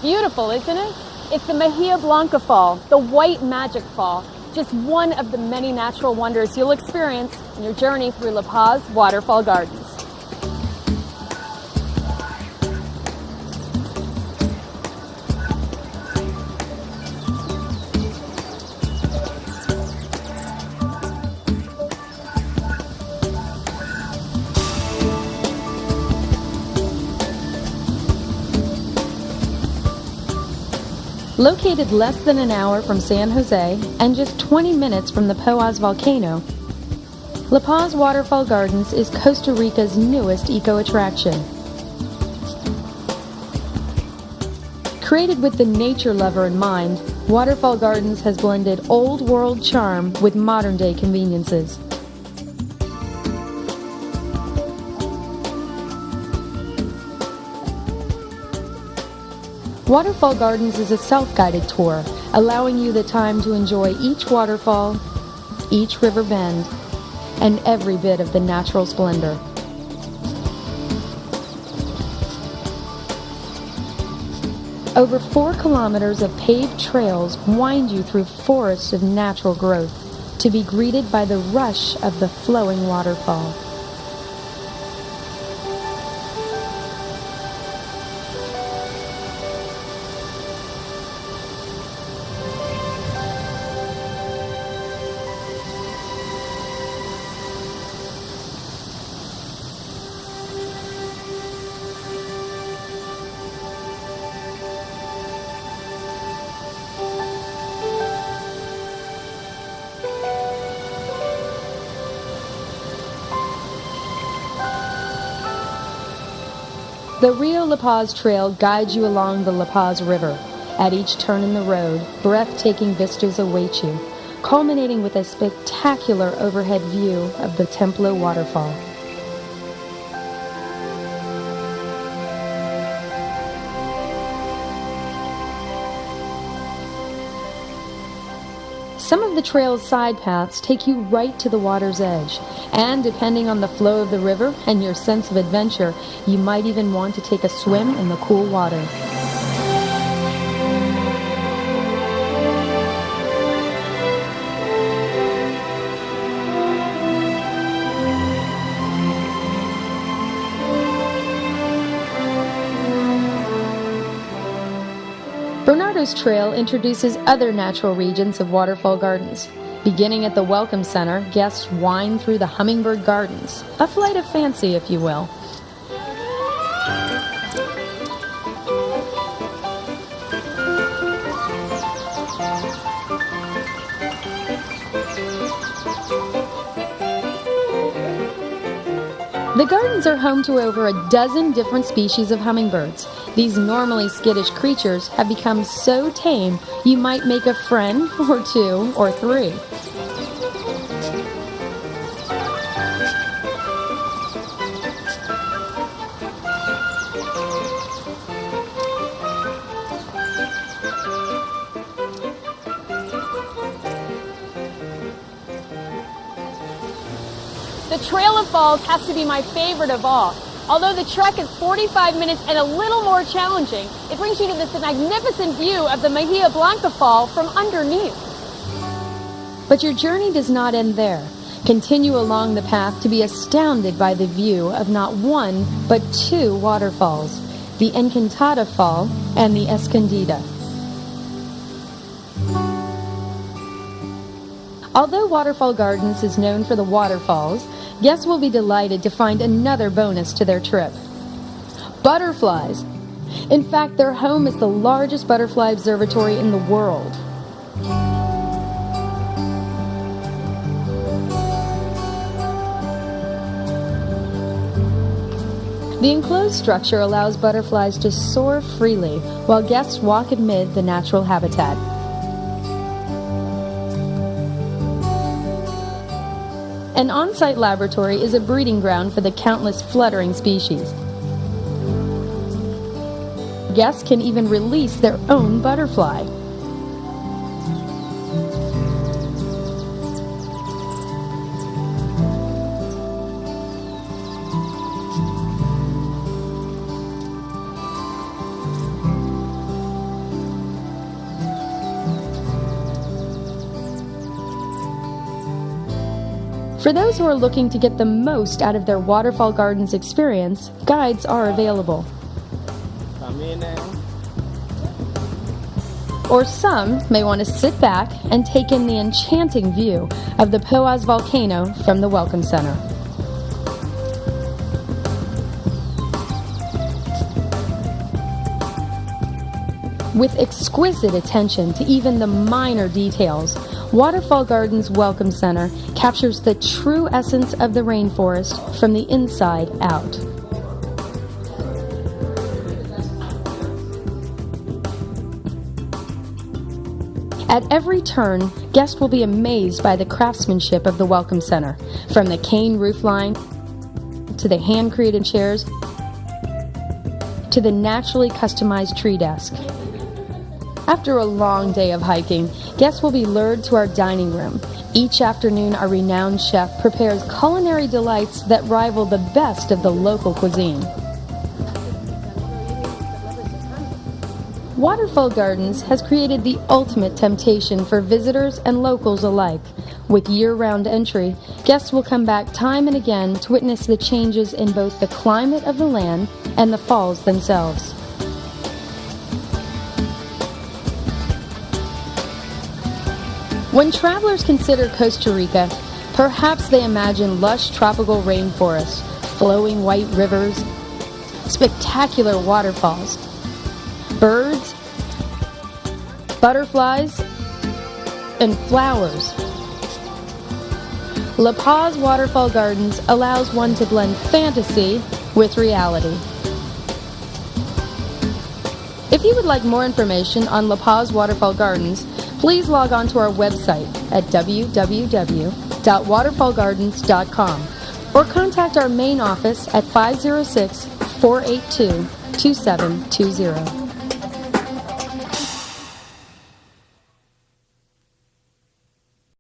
Beautiful, isn't it? It's the Bahia Blanca Fall, the White Magic Fall, just one of the many natural wonders you'll experience in your journey through La Paz Waterfall Gardens. Located less than an hour from San Jose and just 20 minutes from the Paz volcano, La Paz Waterfall Gardens is Costa Rica's newest eco-attraction. Created with the nature lover in mind, Waterfall Gardens has blended old-world charm with modern-day conveniences. Waterfall Gardens is a self-guided tour, allowing you the time to enjoy each waterfall, each river bend, and every bit of the natural splendor. Over 4 kilometers of paved trails wind you through forests of natural growth to be greeted by the rush of the flowing waterfall. The Rio La Paz Trail guides you along the La Paz River. At each turn in the road, breathtaking vistas await you, culminating with a spectacular overhead view of the Templo waterfall. Some of the trail's side paths take you right to the water's edge, and depending on the flow of the river and your sense of adventure, you might even want to take a swim in the cool water. Bernardo's Trail introduces other natural regions of Waterfall Gardens. Beginning at the Welcome Center, guests wind through the Hummingbird Gardens, a flight of fancy, if you will. The gardens are home to over a dozen different species of hummingbirds. These normally skittish creatures have become so tame you might make a friend or 2 or 3. The Trail of Falls has to be my favorite of all. Although the trek is 45 minutes and a little more challenging, it brings you to this magnificent view of the Bahia Blanca Fall from underneath. But your journey does not end there. Continue along the path to be astounded by the view of not 1, but 2 waterfalls, the Encantada Fall and the Escondida. Although Waterfall Gardens is known for the waterfalls, guests will be delighted to find another bonus to their trip. Butterflies. In fact, their home is the largest butterfly observatory in the world. The enclosed structure allows butterflies to soar freely while guests walk amid the natural habitat. An on-site laboratory is a breeding ground for the countless fluttering species. Guests can even release their own butterfly. For those who are looking to get the most out of their Waterfall Gardens experience, guides are available. Or some may want to sit back and take in the enchanting view of the Paz volcano from the Welcome Center. With exquisite attention to even the minor details, Waterfall Gardens Welcome Center captures the true essence of the rainforest from the inside out. At every turn, guests will be amazed by the craftsmanship of the Welcome Center, from the cane roofline to the hand-created chairs to the naturally customized tree desk. After a long day of hiking, guests will be lured to our dining room. Each afternoon, our renowned chef prepares culinary delights that rival the best of the local cuisine. Waterfall Gardens has created the ultimate temptation for visitors and locals alike. With year-round entry, guests will come back time and again to witness the changes in both the climate of the land and the falls themselves. When travelers consider Costa Rica, perhaps they imagine lush tropical rainforests, flowing white rivers, spectacular waterfalls, birds, butterflies, and flowers. La Paz Waterfall Gardens allows one to blend fantasy with reality. If you would like more information on La Paz Waterfall Gardens, please log on to our website at www.waterfallgardens.com or contact our main office at 506-482-2720.